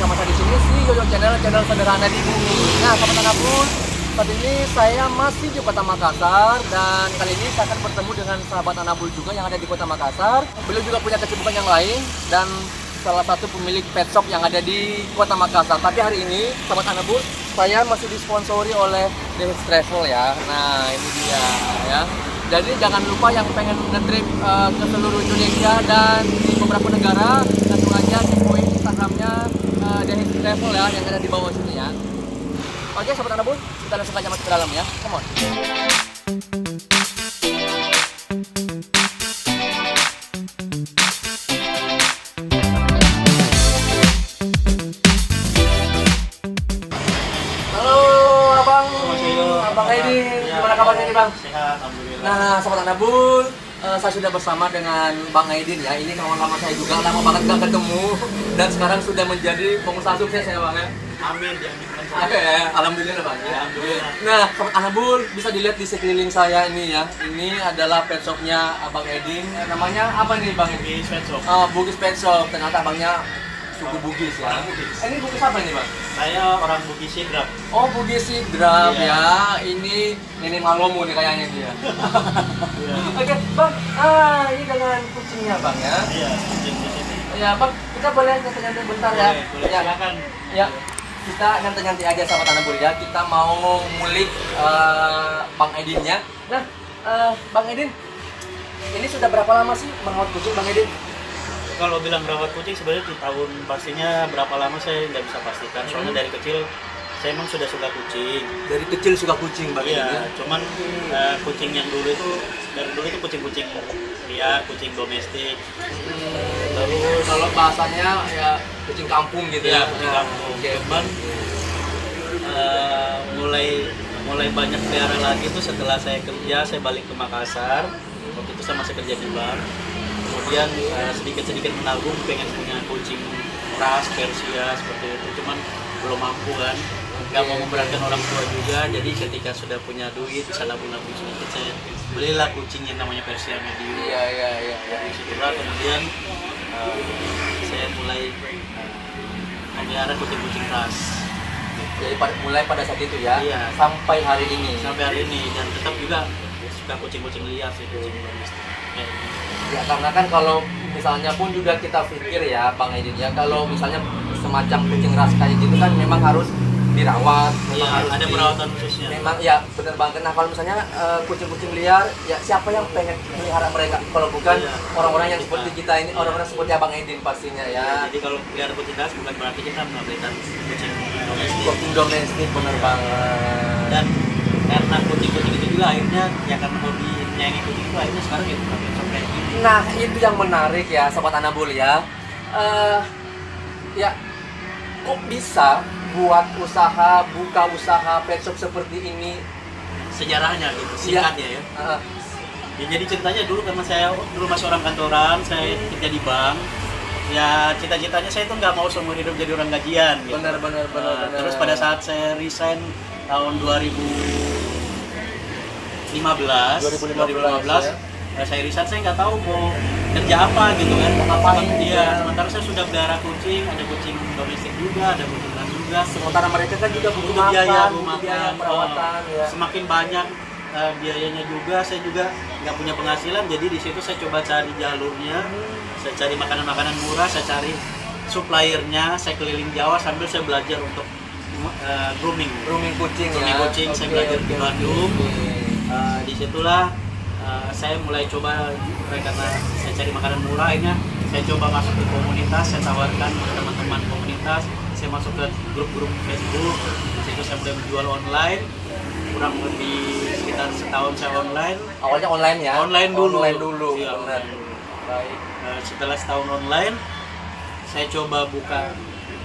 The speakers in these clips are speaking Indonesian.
bersama saya di sini si Yoyo Channel, channel sederhana di bumi. Nah, sahabat Anabul, saat ini saya masih di Kota Makassar dan kali ini saya akan bertemu dengan sahabat Anabul juga yang ada di Kota Makassar. Beliau juga punya kesibukan yang lain dan salah satu pemilik pet shop yang ada di Kota Makassar. Tapi hari ini, sahabat Anabul, saya masih disponsori oleh Denis Travel ya. Nah, ini dia ya. Jadi jangan lupa yang pengen nge-trip ke seluruh Indonesia dan di beberapa negara, langsung aja kepoin Instagramnya Denis Travel ya, yang ada di bawah sini ya. Oke, sahabat Anabul, kita langsung aja masuk ke dalam ya. Come on. Bang Edi, gimana kabarnya nih Bang? Sehat, alhamdulillah. Nah, sahabat Anabul, saya sudah bersama dengan Bang Aidin ya. Ini kawan lama saya juga, lama banget gak ketemu dan sekarang sudah menjadi pengusaha sukses ya Bang ya. Amin ya. Oke, alhamdulillah Bang ya. Alhamdulillah. Nah, sahabat Anabul bisa dilihat di sekeliling saya ini ya. Ini adalah pet shopnya Bang Aidin. Namanya apa nih Bang? Bugis Pet Shop. Bugis Pet Shop. Ternyata abangnya suku Bugis ya. Orang Bugis. Ini Bugis apa ini Bang? Saya orang Bugis Sidrap. Oh, Bugis Sidrap Iya. ya. Ini Nenek Malomo nih kayaknya dia. Iya. Oke, Bang. Ini dengan kucingnya Bang ya. Iya, kucing di sini. Ya, Bang. Kita boleh nyantai-nyantai bentar ya. Boleh, Ya. silakan. Ya. Kita nyantai-nyantai aja sahabat Anabul ya. Kita mau ngulik Bang Edinnya. Nah, Bang Edin, ini sudah berapa lama sih merawat kucing Bang Edin? Kalau bilang rawat kucing sebenarnya di tahun pastinya berapa lama saya nggak bisa pastikan. Soalnya dari kecil saya emang sudah suka kucing. Dari kecil suka kucing Bang Edin ya. Iya, cuman kucing yang dulu itu dari dulu itu kucing-kucing liar, kucing domestik. Terus kalau bahasanya ya kucing kampung gitu Iya, ya. kucing kampung. Oke. Cuman mulai banyak pelihara lagi tuh setelah saya kerja, saya balik ke Makassar. Waktu itu saya masih kerja di bank. Kemudian sedikit-sedikit menabung pengen punya kucing ras Persia seperti itu, cuman belum mampu kan, nggak mau memberatkan orang tua juga. Jadi ketika sudah punya duit, bisa nabung-nabung sedikit, saya belilah kucing yang namanya Persia medium. Iya. Dari situlah kemudian saya mulai memelihara kucing-kucing ras. Jadi mulai pada saat itu ya, Iya. sampai hari ini. Sampai hari ini, dan tetap juga suka kucing-kucing liar sih, kucing domestik. Ya karena kan kalau misalnya pun juga kita pikir ya Bang Edin ya, kalau misalnya semacam kucing ras kayak gitu kan memang harus dirawat, memang Iya, harus ada perawatan khususnya. memang ya benar banget. Nah kalau misalnya kucing-kucing liar, ya siapa yang pengen melihara mereka kalau bukan Iya. orang-orang yang seperti kita ini, orang-orang seperti Abang Edin pastinya ya. Jadi kalau pelihara kucing ras bukan berarti kita memberikan kucing domestik. Kucing domestik bener banget. Dan karena kucing-kucing itu juga akhirnya ya karena hobi menyayangi kucing itu akhirnya sekarang ya bukan pet shop kayak gini. Nah itu yang menarik ya Sobat Anabul ya. Ya kok bisa buat buka usaha pet shop seperti ini? Sejarahnya gitu, singkatnya ya. Ya, jadi ceritanya dulu karena saya dulu masih orang kantoran, saya kerja di bank. Ya cita-citanya saya itu nggak mau seumur hidup jadi orang gajian gitu. Benar. Terus pada saat saya resign tahun 2015 ya. Saya resign, saya nggak tahu mau kerja apa gitu kan. Mau ngapain? Iya, sementara saya sudah pelihara kucing, ada kucing domestik juga, ada kucing ras juga. Sementara mereka kan juga butuh Butuh biaya, butuh biaya perawatan ya. Semakin banyak biayanya juga, saya juga nggak punya penghasilan, jadi di situ saya coba cari jalurnya. Saya cari makanan-makanan murah, saya cari suppliernya, saya keliling Jawa sambil saya belajar untuk grooming kucing Grooming ya. kucing, saya belajar di Bandung. Disitulah saya mulai coba, karena saya cari makanan murah, akhirnya saya coba masuk ke komunitas, saya tawarkan ke teman-teman komunitas, saya masuk ke grup-grup Facebook. Di situ saya mulai menjual online, kurang lebih sekitar setahun saya online. Awalnya online ya. Online dulu. Benar. Iya, online dulu. Baik. Setelah setahun online, saya coba buka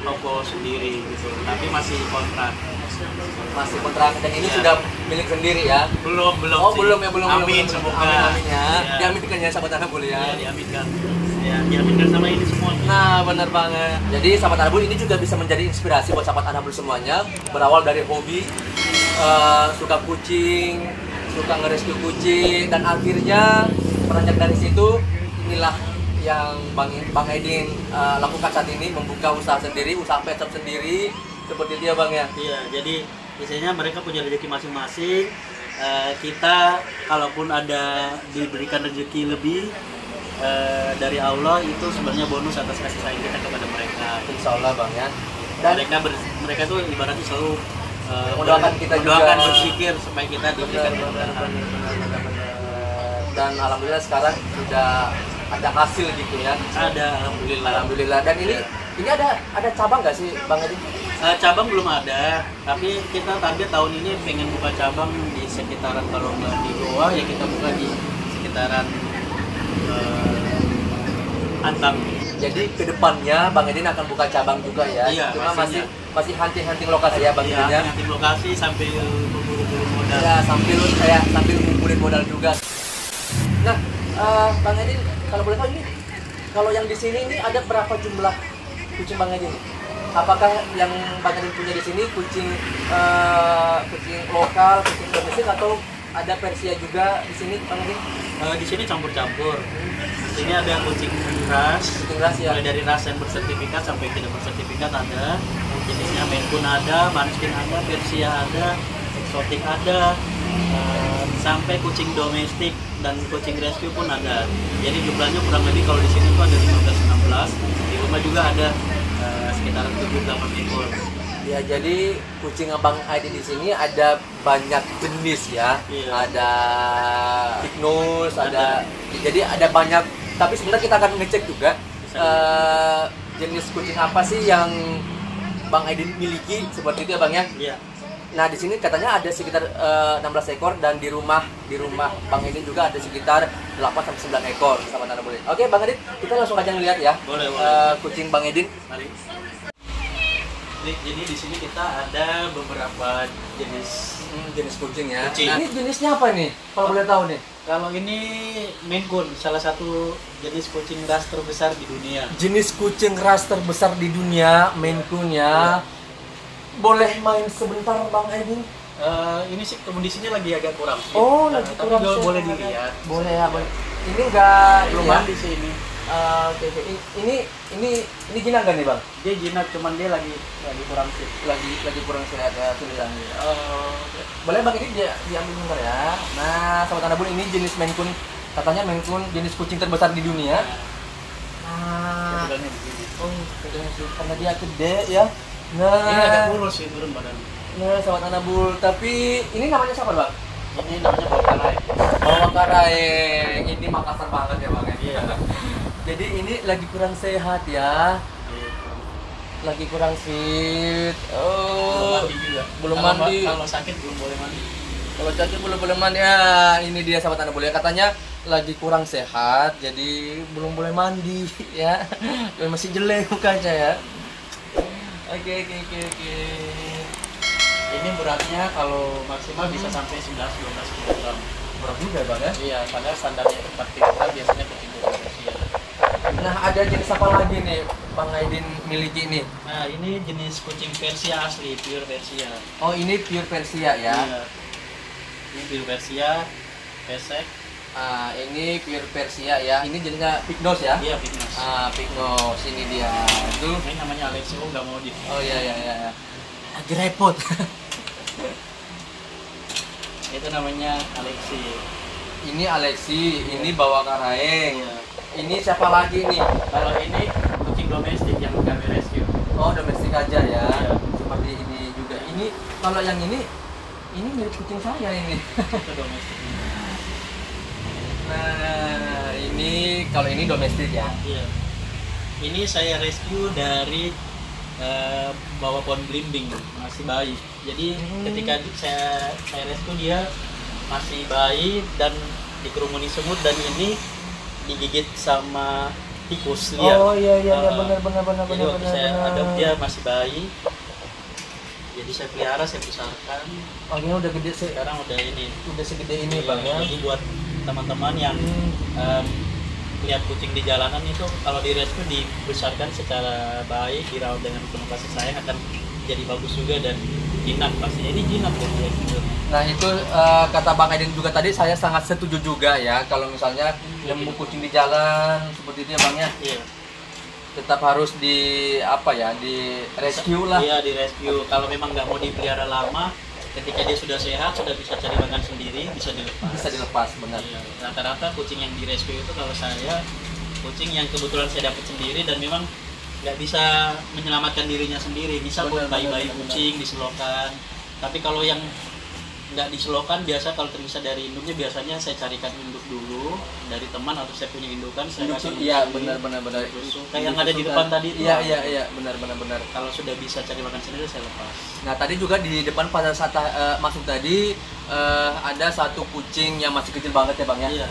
toko sendiri gitu, tapi masih kontrak. Masih kontrak dan ini sudah milik sendiri ya. Belum Oh sih. belum ya, belum. Amin, belum. semoga. Amin ya. Iya. Diaminkan ya sahabat Anabul ya. Ya, diaminkan. Ya, diaminkan sama ini semua. Nah benar banget. Jadi sahabat Anabul ini juga bisa menjadi inspirasi buat sahabat Anabul semuanya. Berawal dari hobi, suka kucing, suka ngerescue kucing, dan akhirnya beranjak dari situ inilah yang Bang Edin lakukan saat ini, membuka usaha sendiri, usaha pet shop sendiri, seperti itu ya Bang ya? Iya, jadi biasanya mereka punya rezeki masing-masing. Kita kalaupun ada diberikan rezeki lebih dari Allah, itu sebenarnya bonus atas kasih sayang kita kepada mereka. Insya Allah Bang ya. Dan mereka tuh ibaratnya selalu mendoakan kita juga, berpikir supaya kita diberikan kemudahan. Dan alhamdulillah sekarang sudah ada hasil gitu ya. Ada, alhamdulillah. Alhamdulillah. Dan ini ada cabang nggak sih Bang Edin? Cabang belum ada, tapi kita target tahun ini pengen buka cabang di sekitaran, kalau nggak di Goa ya kita buka di sekitaran Antang. Jadi kedepannya Bang Edin akan buka cabang juga ya? Iya, cuma pastinya. masih hunting lokasi ya Bang Edin ya? Hunting lokasi sambil memburu-buru modal. Ya, sambil ngumpulin modal juga. Nah, Bang Edin, kalau boleh tahu ini, kalau yang di sini ini ada berapa jumlah kucing Bang Edin? Apakah yang Bang Edin punya di sini kucing lokal, kucing domestik, atau ada Persia juga di sini Bang Edin? Di sini campur-campur. Di sini ada kucing ras. Kucing ras ya? Mulai dari ras yang bersertifikat sampai tidak bersertifikat ada. Jenisnya Maine Coon ada, Manskin ada, Persia ada, eksotik ada, sampai kucing domestik dan kucing rescue pun ada. Jadi jumlahnya kurang lebih kalau di sini tuh ada 15-16. Di rumah juga ada sekitaran 7-8 ekor. Ya, jadi kucing Abang Edin di sini ada banyak jenis ya. Iya. Ada big nose, ada. Jadi ada banyak. Tapi sebenarnya kita akan ngecek juga jenis kucing apa sih yang Bang Edin miliki, seperti itu ya Bang ya. Iya. Nah, di sini katanya ada sekitar 16 ekor, dan di rumah Bang Edin juga ada sekitar 8-9 ekor, sahabat Anak Bule. Oke Bang Edin, kita langsung aja ngeliat ya. Boleh. Kucing Bang Edin. Mari. Jadi di sini kita ada beberapa jenis kucing ya. Kucing. Nah, ini jenisnya apa nih? Kalau boleh tahu nih. Kalau ini Maine Coon, salah satu jenis kucing ras terbesar di dunia. Jenis kucing ras terbesar di dunia, Maine Coon ya. Boleh main sebentar Bang Edin? Ini sih kondisinya lagi agak kurang. Oh, lagi tapi kurang. juga boleh dilihat. Boleh ya, boleh. Ini enggak Belum ini ya? mandi sih ini. Oke. Ini jinak kan nih Bang? Dia jinak, cuman dia lagi kurang sih. Lagi kurang sehat ya tulisan. Boleh Bang, ini diambil bentar ya. Nah, sahabat Anak Bule, ini jenis Maine Coon. Katanya Maine Coon jenis kucing terbesar di dunia. Nah, Kebetulannya di sini. kebetulan sih, karena dia gede ya. Nah, Ini agak kurus sih turun badan. Nah, sahabat Anak Bule, tapi ini namanya siapa Bang? Ini namanya Bakarai. Bawa Karaeng. Ini Makassar banget ya Bang. Iya. Jadi ini lagi kurang sehat ya. Lagi kurang fit. Belum mandi juga. Belum Kalau mandi. Kalau sakit belum boleh mandi. Kalau sakit belum boleh mandi ya. Ini dia sahabat Anak Bule, katanya lagi kurang sehat, jadi belum boleh mandi ya. Masih jelek mukanya ya. Oke. Ini beratnya kalau maksimal bisa sampai 11-12 kg. Berat juga Bang ya. Iya, padahal standarnya itu 4 kg biasanya kucing Persia. Nah, ada jenis apa lagi nih Bang Edin miliki ini? Nah, ini jenis kucing Persia asli, pure Persia. Oh, ini pure Persia ya. Iya. Ini pure Persia, pesek. Ini pure Persia ya. Ini jenisnya big nose ya. Iya, big nose. Big nose ini dia. Itu. Ini namanya Alexio, nggak mau di. Oh iya. Lagi repot. Itu namanya Alexi. Ini Alexi, ini bawa Karaeng. Iya. Ini siapa lagi nih? Kalau ini kucing domestik yang kami rescue. Oh, domestik aja ya. Iya. Seperti ini juga. Ini kalau yang ini milik kucing saya ini. Itu domestik. Nah, ini kalau ini domestik ya. Iya. Ini saya rescue dari bawa pohon belimbing, masih bayi. Jadi ketika saya rescue dia masih bayi dan dikerumuni semut, dan ini digigit sama tikus liar. Oh iya benar. Jadi waktu saya adopt dia masih bayi. Jadi saya pelihara, saya besarkan. Oh, ini udah gede sih. Sekarang udah ini. Udah segede ini Bang ya. Jadi buat teman-teman yang lihat kucing di jalanan itu, kalau di rescue dibesarkan secara baik, dirawat dengan penuh kasih sayang, akan jadi bagus juga dan jinak pasti. Ini jinak ya dia sebenarnya. Nah itu kata Bang Aidin juga tadi, saya sangat setuju juga ya, kalau misalnya nemu kucing di jalan seperti itu ya Bang ya, Iya. tetap harus di di rescue lah. Iya, di rescue. Kalau memang nggak mau dipelihara lama, ketika dia sudah sehat, sudah bisa cari makan sendiri, bisa dilepas. Bisa dilepas, benar. Iya. Rata-rata kucing yang di rescue itu kalau saya kucing yang kebetulan saya dapat sendiri dan memang nggak bisa menyelamatkan dirinya sendiri. Misal Benar, bayi-bayi benar, kucing diselokan. Tapi kalau yang nggak diselokan, biasa kalau terpisah dari induknya, biasanya saya carikan induk dulu dari teman atau saya punya indukan, saya kasih Iya, induk benar. susu. Kayak yang ada di depan tadi itu. Iya, benar. Kalau sudah bisa cari makan sendiri, saya lepas. Nah tadi juga di depan pada saat masuk tadi ada satu kucing yang masih kecil banget ya Bang ya. Iya.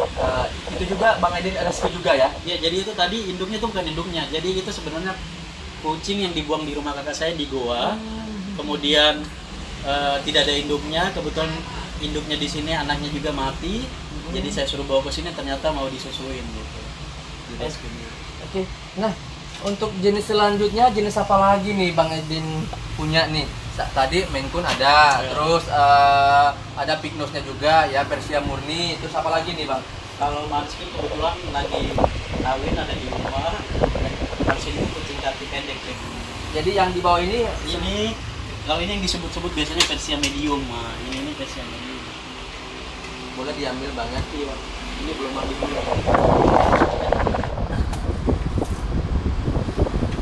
Itu juga Bang Aidin rescue juga ya. Ya, jadi itu tadi induknya tuh bukan induknya. Jadi itu sebenarnya kucing yang dibuang di rumah kakak saya di goa. Kemudian tidak ada induknya. Kebetulan induknya di sini, anaknya juga mati. Jadi saya suruh bawa ke sini, ternyata mau disusuin gitu. Di rescue. Oke. Nah untuk jenis selanjutnya, jenis apa lagi nih Bang Aidin punya nih? Tadi Maine Coon ada, Ya. terus ada Pygnosnya juga ya, Persia murni. Terus apa lagi nih Bang? Kalau Manskin kebetulan lagi kawin, ada di rumah. Manskin itu kucing kaki pendek ya. Jadi yang di bawah ini Kalau ini yang disebut-sebut biasanya Persia medium. Nah, ini Persia medium. boleh diambil banget. Iya. Ini belum mandi dulu.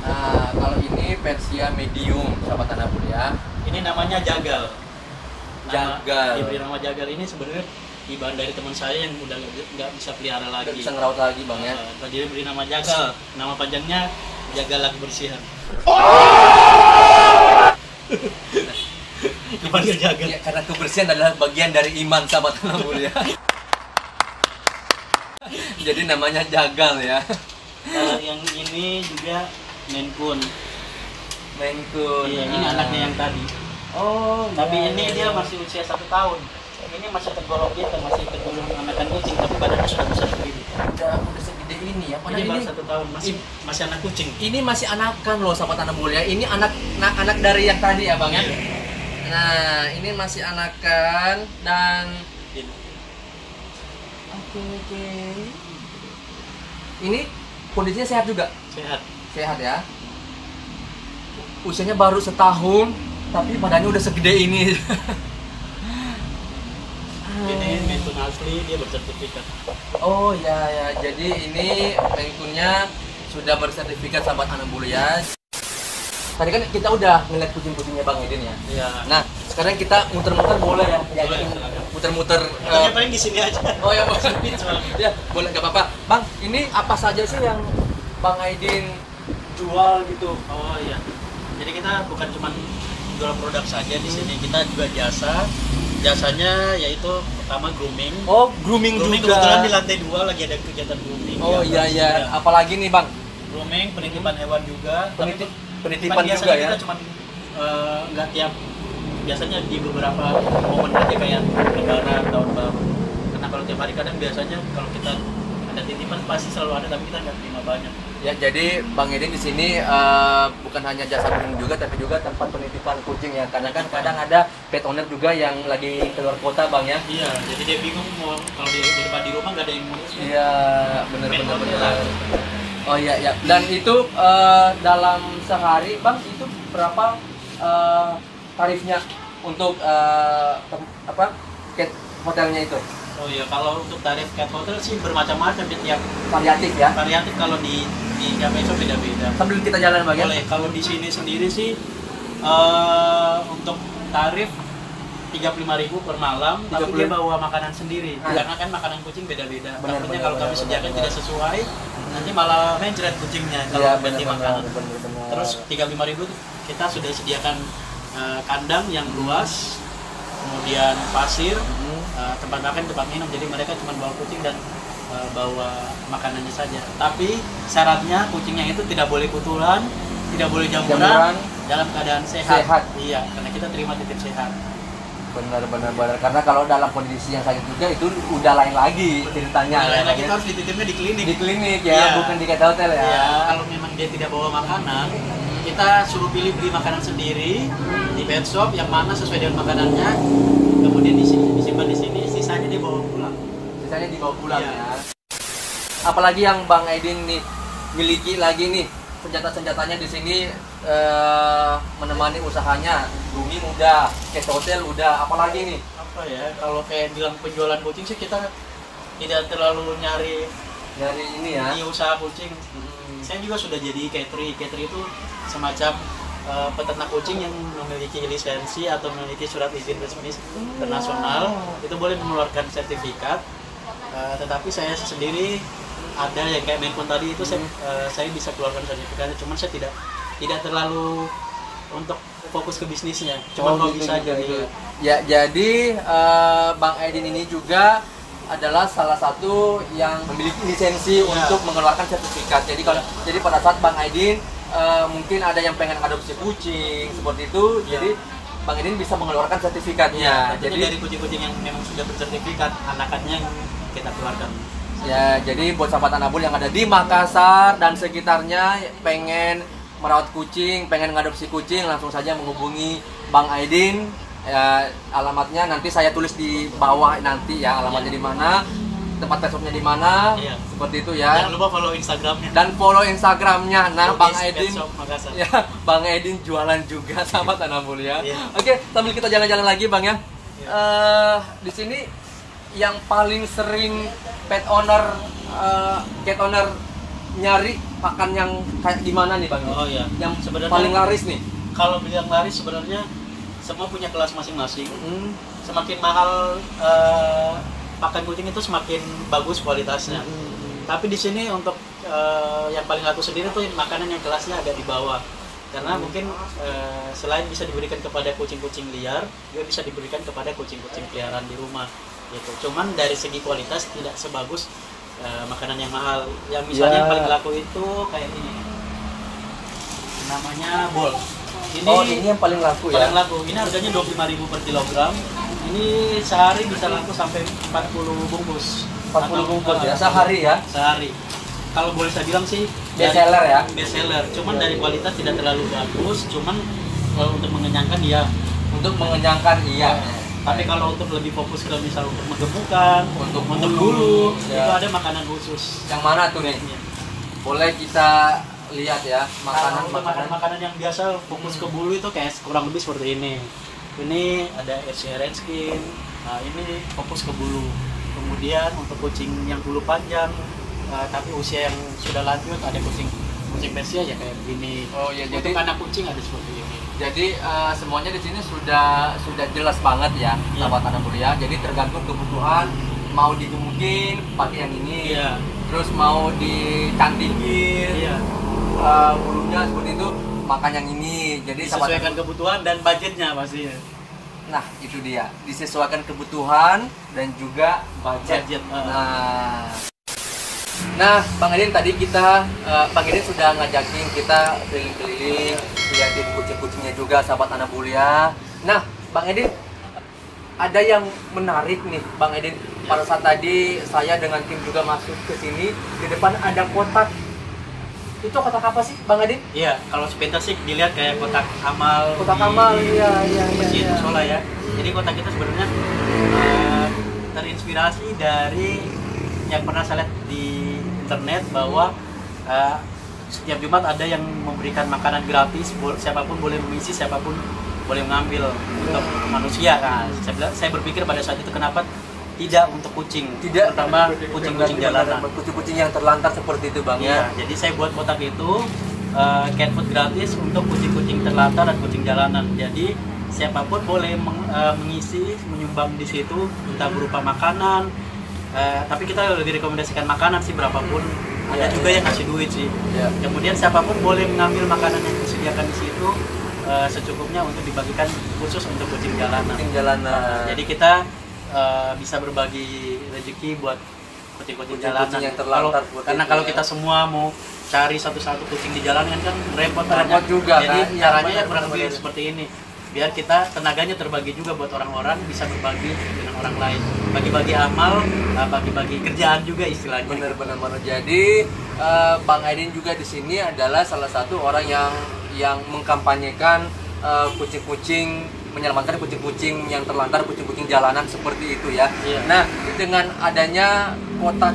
Nah kalau ini Persia medium, sahabat Anabul ya. Ini namanya Jagal. Jagal. Diberi nama Jagal ini sebenarnya hibaan dari teman saya yang udah nggak bisa pelihara Nggak lagi. bisa ngerawat lagi Bang ya. Dia beri nama Jagal. Nama panjangnya Jagal Kebersihan. Dipanggil Jagal. Ya, karena kebersihan adalah bagian dari iman sahabat Anabul ya. Jadi namanya Jagal ya. Kalau yang ini juga Maine Coon. Maine Coon. Iya, ini anaknya yang tadi. Oh, Tapi iya, ini iya. dia masih usia 1 tahun. Ini masih tergolong masih tergolong anakan kucing, tapi badannya sudah besar begini. udah segede ini ya. Padahal Ini baru ini 1 tahun, masih anak kucing. ini masih anakan loh sahabat Anabul ya. Ini anak dari yang tadi ya Bang ya. Iya. Nah, ini masih anakan dan Ini. Oke. Ini kondisinya sehat juga. Sehat. Sehat ya. Usianya baru setahun, tapi badannya udah segede ini. Ini Maine Coon asli, dia bersertifikat. Oh ya, jadi ini Maine Coon-nya sudah bersertifikat sahabat Anabul ya. Tadi kan kita udah ngeliat kucing-kucingnya Bang Aidin ya. Iya. Nah, sekarang kita muter-muter boleh ya? Boleh, silakan. Muter-muter. Katanya paling di sini aja. Oh ya, boleh. Sempit soalnya. Ya, boleh, nggak apa-apa. Bang, ini apa saja sih yang Bang Aidin jual gitu? Oh iya. Jadi kita bukan cuma jual produk saja di sini, kita juga jasa. Jasanya yaitu pertama grooming. Oh, grooming juga. Kebetulan di lantai 2 lagi ada kegiatan grooming. Oh Di iya atas. iya. Apalagi nih Bang? Grooming, penitipan hewan juga. Penitipan biasanya juga ya. kita cuma nggak tiap, biasanya di beberapa momen aja kayak lebaran, tahun baru. Karena kalau tiap hari kadang biasanya kalau kita ada titipan pasti selalu ada, tapi kita nggak terima banyak. Ya, jadi Bang Aidin di sini bukan hanya jasa grooming juga, tapi juga tempat penitipan kucing ya. Karena kan kadang ada pet owner juga yang lagi keluar kota Bang ya. Iya, jadi dia bingung mau kalau di depan di rumah nggak ada yang ngurus. Iya, benar. Benar. Oh iya ya. Dan itu dalam sehari Bang itu berapa tarifnya untuk cat hotelnya itu? Oh iya, kalau untuk tarif cat hotel sih bermacam-macam di tiap Variatif ya. variatif. Kalau di Gameso beda-beda. Sambil kita jalan Bang ya. Boleh. Kalau di sini sendiri sih untuk tarif 35.000 per malam, tapi 35. dia bawa makanan sendiri. Ah. Karena kan makanan kucing beda-beda. Benar, Takutnya benar, kalau kami benar, sediakan benar. tidak sesuai, nanti malah mencret kucingnya Iya, kalau ganti makanan. benar. Terus 35.000 kita sudah sediakan kandang yang luas, kemudian pasir, tempat makan, tempat minum. Jadi mereka cuma bawa kucing dan bawa makanannya saja. Tapi syaratnya kucingnya itu tidak boleh kutulan, tidak boleh jamuran, dalam keadaan sehat. Iya, karena kita terima titip sehat. Benar. Karena kalau dalam kondisi yang sakit juga itu udah lain lagi ceritanya. Nah, ya, lagi Bang, ya. harus dititipnya di klinik. Di klinik ya, Iya. bukan di cat hotel ya. Iya, kalau memang dia tidak bawa makanan, kita suruh beli makanan sendiri di pet shop yang mana sesuai dengan makanannya, kemudian disimpan di sini, sisanya dibawa pulang. Sisanya dibawa pulang Iya. ya. Apalagi yang Bang Aidin nih miliki lagi nih senjata-senjatanya di sini, menemani usahanya. Grooming udah, cash hotel udah, apalagi nih? Apa ya, kalau kayak bilang penjualan kucing sih kita tidak terlalu nyari Dari ini ya. di usaha kucing. Saya juga sudah jadi catering itu semacam peternak kucing yang memiliki lisensi atau memiliki surat izin resmi internasional. Itu boleh mengeluarkan sertifikat. Tetapi saya sendiri ada yang kayak Menpun tadi itu saya bisa keluarkan sertifikatnya, cuman saya tidak terlalu untuk fokus ke bisnisnya, cuma hobi saja gitu. Ya, jadi Bang Aidin ini juga adalah salah satu yang memiliki lisensi untuk mengeluarkan sertifikat. Jadi pada saat Bang Aidin mungkin ada yang pengen adopsi kucing seperti itu, jadi Bang Aidin bisa mengeluarkan sertifikatnya. Jadi dari kucing-kucing yang memang sudah bersertifikat, anakannya yang kita keluarkan. Ya, jadi buat sahabat Anabul yang ada di Makassar dan sekitarnya pengen merawat kucing, pengen ngadopsi kucing, langsung saja menghubungi Bang Aidin. Ya, alamatnya nanti saya tulis di bawah nanti ya, alamatnya di mana, tempat shopnya di mana, seperti itu ya. Jangan lupa follow Instagramnya. Dan follow Instagramnya. Nah, Bang Aidin, ya, Bang Aidin jualan juga sahabat Anabul ya. Oke, sambil kita jalan-jalan lagi Bang ya. Di sini yang paling sering pet owner, cat owner nyari pakan yang kayak gimana nih Bang? Oh iya. Yang sebenarnya paling laris nih. Kalau bilang laris sebenarnya semua punya kelas masing-masing. Semakin mahal pakan kucing itu semakin bagus kualitasnya. Tapi di sini untuk yang paling laku sendiri tuh makanan yang kelasnya agak di bawah. Karena mungkin selain bisa diberikan kepada kucing-kucing liar, juga bisa diberikan kepada kucing-kucing peliharaan di rumah. Gitu. Cuman dari segi kualitas tidak sebagus makanan yang mahal. Yang misalnya yang paling laku itu kayak ini, namanya bol. Ini yang paling laku ya? Paling laku. Ini harganya 25.000 per kilogram. Ini sehari bisa laku sampai 40 bungkus. 40 bungkus ya? Sehari ya? Sehari. Kalau boleh saya bilang sih best seller ya? Best seller. Cuman dari kualitas tidak terlalu bagus. Cuman kalau untuk mengenyangkan iya. Untuk mengenyangkan iya. Tapi kalau untuk lebih fokus ke misal untuk menggemukkan, untuk bulu, itu ada makanan khusus. Yang mana tuh nih? Boleh kita lihat ya, makanan yang biasa fokus ke bulu itu kayak kurang lebih seperti ini. Ini ada Persian skin. Nah, ini fokus ke bulu. Kemudian untuk kucing yang bulu panjang tapi usia yang sudah lanjut, ada kucing Persia ya kayak begini. Oh iya, untuk jadi anak kucing ada seperti ini. Jadi semuanya di sini sudah jelas banget ya, sahabat Anabul ya. Jadi tergantung kebutuhan, mau digemukin pakai yang ini, terus mau dicantikin, bulunya seperti itu makan yang ini. Jadi disesuaikan kebutuhan dan budgetnya pastinya. Nah, itu dia, disesuaikan kebutuhan dan juga budget. Nah, Bang Aidin tadi Bang Aidin sudah ngajakin kita keliling-keliling, lihatin kucing-kucingnya juga, sahabat Anabul ya. Nah, Bang Aidin, ada yang menarik nih, Bang Aidin. Pada saat tadi saya dengan tim juga masuk ke sini, di depan ada kotak. Itu kotak apa sih, Bang Aidin? Iya, kalau sepintas sih dilihat kayak kotak amal. Kotak amal, iya. Masjid musola ya. Jadi kotak kita sebenarnya terinspirasi dari yang pernah saya lihat di internet bahwa setiap Jumat ada yang memberikan makanan gratis, siapapun boleh mengisi, siapapun boleh mengambil untuk manusia kan. Saya berpikir pada saat itu kenapa tidak untuk kucing, terutama kucing-kucing jalanan, kucing-kucing yang terlantar seperti itu Bang ya. Jadi saya buat kotak itu cat food gratis untuk kucing-kucing terlantar dan kucing jalanan. Jadi siapapun boleh mengisi, menyumbang di situ, entah berupa makanan. Tapi kita lebih rekomendasikan makanan sih berapapun. Ada juga yang ngasih duit sih. Kemudian siapapun boleh mengambil makanan yang disediakan di situ secukupnya untuk dibagikan khusus untuk kucing jalanan. Jadi kita bisa berbagi rezeki buat kucing-kucing jalanan. Yang terlantar karena kalau kita semua mau cari satu-satu kucing di jalanan kan repot juga. Jadi caranya kurang lebih seperti ini. Biar kita tenaganya terbagi juga buat orang-orang, bisa berbagi dengan orang lain, bagi-bagi amal, bagi-bagi kerjaan juga istilahnya. Benar-benar. Jadi Bang Aidin juga di sini adalah salah satu orang yang mengkampanyekan kucing-kucing, menyelamatkan kucing-kucing yang terlantar, kucing-kucing jalanan seperti itu ya. Iya. Nah, dengan adanya kotak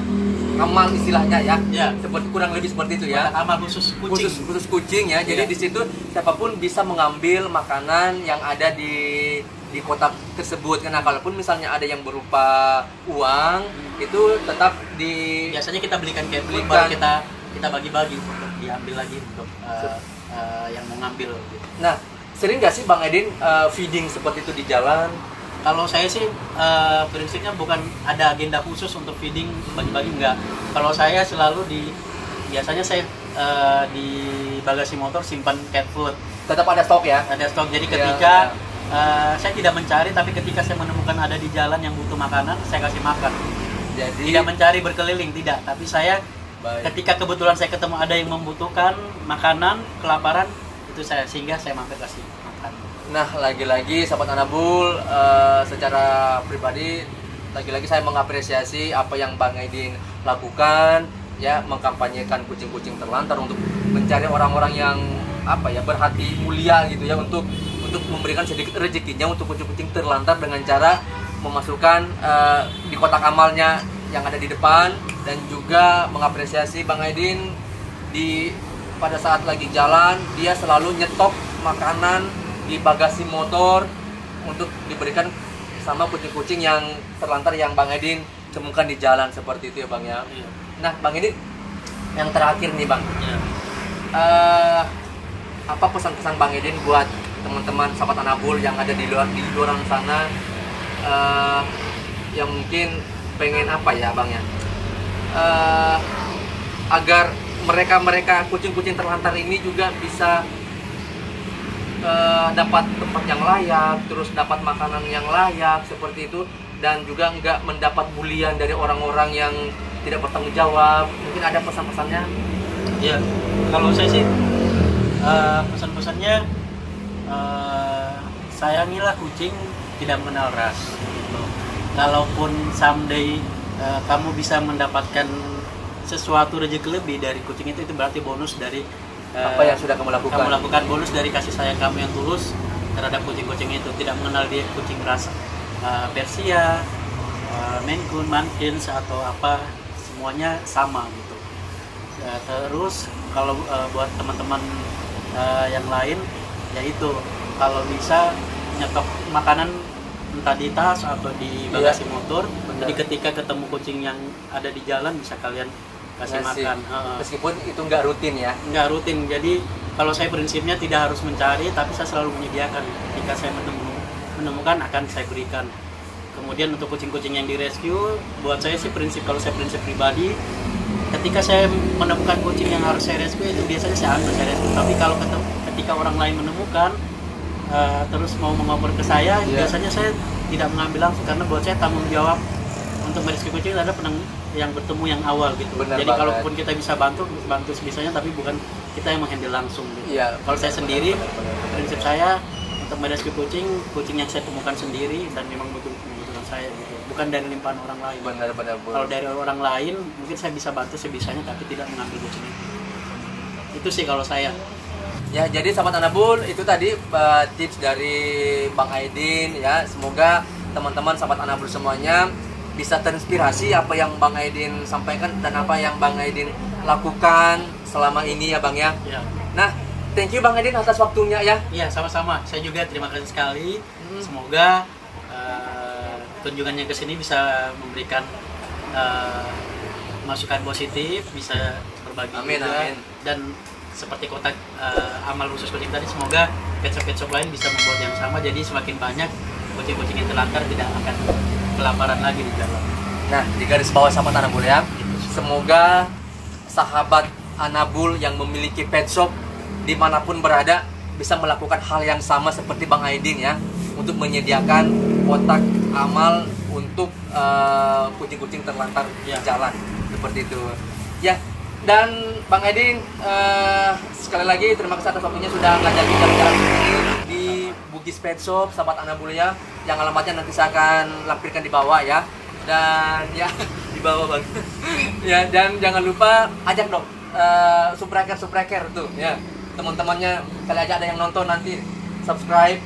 amal istilahnya ya, Ya. seperti kurang lebih seperti itu ya. Kotak amal khusus kucing. Khusus kucing ya. Jadi Iya. di situ siapapun bisa mengambil makanan yang ada di kotak tersebut. Karena kalaupun misalnya ada yang berupa uang, itu tetap Biasanya kita belikan cat food, baru kita bagi-bagi untuk diambil lagi untuk yang mau ngambil gitu. Nah, sering nggak sih Bang Aidin feeding seperti itu di jalan? Kalau saya sih prinsipnya bukan ada agenda khusus untuk feeding bagi-bagi, enggak. Kalau saya selalu biasanya saya di bagasi motor simpan cat food. Tetap ada stok ya? Ada stok. Jadi Ya, ketika saya tidak mencari, tapi ketika saya menemukan ada di jalan yang butuh makanan, saya kasih makan. Jadi Tidak mencari berkeliling, tidak. Tapi saya baik. ketika kebetulan saya ketemu ada yang membutuhkan makanan, kelaparan, itu sehingga saya mampir kasih makan. Nah, lagi-lagi sahabat Anabul, secara pribadi lagi-lagi saya mengapresiasi apa yang Bang Aidin lakukan ya, mengkampanyekan kucing-kucing terlantar untuk mencari orang-orang yang berhati mulia gitu ya, untuk memberikan sedikit rezekinya untuk kucing-kucing terlantar dengan cara memasukkan di kotak amalnya yang ada di depan. Dan juga mengapresiasi Bang Aidin pada saat lagi jalan dia selalu nyetok makanan di bagasi motor untuk diberikan sama kucing-kucing yang terlantar yang Bang Aidin temukan di jalan seperti itu ya Bang ya. Iya. Nah Bang, ini yang terakhir nih Bang, Ya. apa pesan-pesan Bang Aidin buat teman-teman sahabat Anabul yang ada di luar sana, yang mungkin pengen Bang ya, agar mereka kucing-kucing terlantar ini juga bisa dapat tempat yang layak, terus dapat makanan yang layak seperti itu, dan juga nggak mendapat bulian dari orang-orang yang tidak bertanggung jawab. Mungkin ada pesan-pesannya? Ya, kalau saya sih pesan-pesannya sayangilah kucing, tidak mengenal ras. Gitu. Kalaupun someday kamu bisa mendapatkan sesuatu rezeki lebih dari kucing itu berarti bonus dari Apa yang sudah kamu lakukan? Kamu lakukan bonus dari kasih sayang kamu yang tulus terhadap kucing-kucing itu. Tidak mengenal dia kucing ras Persia, Maine Coon, Mankins atau apa, semuanya sama gitu. Terus kalau buat teman-teman yang lain, yaitu kalau bisa nyetok makanan entah di tas atau di bagasi motor. Benar. Jadi ketika ketemu kucing yang ada di jalan bisa kalian kasih makan. Meskipun itu nggak rutin ya? Nggak rutin. Jadi kalau saya prinsipnya tidak harus mencari, tapi saya selalu menyediakan. Jika saya menemukan akan saya berikan. Kemudian untuk kucing-kucing yang direscue, buat saya sih kalau saya prinsip pribadi, ketika saya menemukan kucing yang harus saya rescue itu biasanya saya ambil, saya rescue. Tapi kalau ketika orang lain menemukan terus mau mengopor ke saya, biasanya saya tidak mengambil langsung, karena buat saya tanggung jawab untuk merescue kucing adalah yang bertemu yang awal gitu. Benar Jadi banget. kalaupun kita bisa bantu sebisanya, tapi bukan kita yang menghandle langsung gitu. Iya. Kalau saya sendiri, prinsip saya untuk merescue kucing yang saya temukan sendiri dan memang membutuhkan saya gitu. Bukan dari limpahan orang lain. Benar-benar. Kalau dari orang lain mungkin saya bisa bantu sebisanya, tapi tidak mengambil kucing itu sih kalau saya. Ya, jadi sahabat Anabul, itu tadi tips dari Bang Aidin ya. Semoga teman-teman sahabat Anabul semuanya bisa terinspirasi apa yang Bang Aidin sampaikan dan apa yang Bang Aidin lakukan selama ini ya Bang ya. Ya. Nah, thank you Bang Aidin atas waktunya ya. Iya, sama-sama. Saya juga terima kasih sekali. Semoga kunjungannya ke sini bisa memberikan masukan positif, bisa berbagi Amin, juga. amin. Dan seperti kotak amal khusus kucing tadi, semoga pet shop lain bisa membuat yang sama. Jadi semakin banyak kucing-kucing yang terlantar tidak akan kelaparan lagi di jalan. Nah, di garis bawah sahabat Anabul ya. Semoga sahabat Anabul yang memiliki pet shop dimanapun berada bisa melakukan hal yang sama seperti Bang Aidin ya, untuk menyediakan kotak amal untuk kucing-kucing terlantar di jalan seperti itu ya. Dan Bang Aidin, sekali lagi terima kasih atas waktunya sudah ngajakin jalan-jalan di Bukit Gigis Pet Shop, sahabat Anabul ya. Yang alamatnya nanti saya akan lampirkan di bawah ya. Dan ya di bawah bang. Ya, dan jangan lupa ajak dong subscriber tuh ya. Teman-temannya kali aja ada yang nonton nanti subscribe.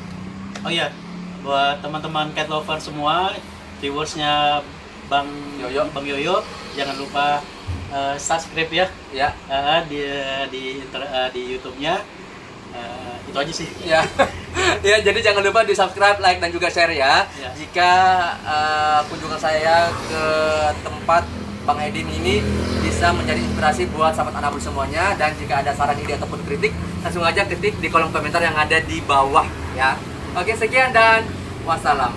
Oh iya, buat teman-teman cat lover semua, viewersnya Bang Yoyo, jangan lupa subscribe ya. Ya. Di YouTube-nya. Itu aja sih. Ya. Ya, jadi jangan lupa di subscribe, like dan juga share ya. Ya. Jika kunjungan saya ke tempat Bang Edim ini bisa menjadi inspirasi buat sahabat Anabul semuanya, dan jika ada saran, ide ataupun kritik, langsung aja ketik di kolom komentar yang ada di bawah ya. Oke, sekian dan wassalam.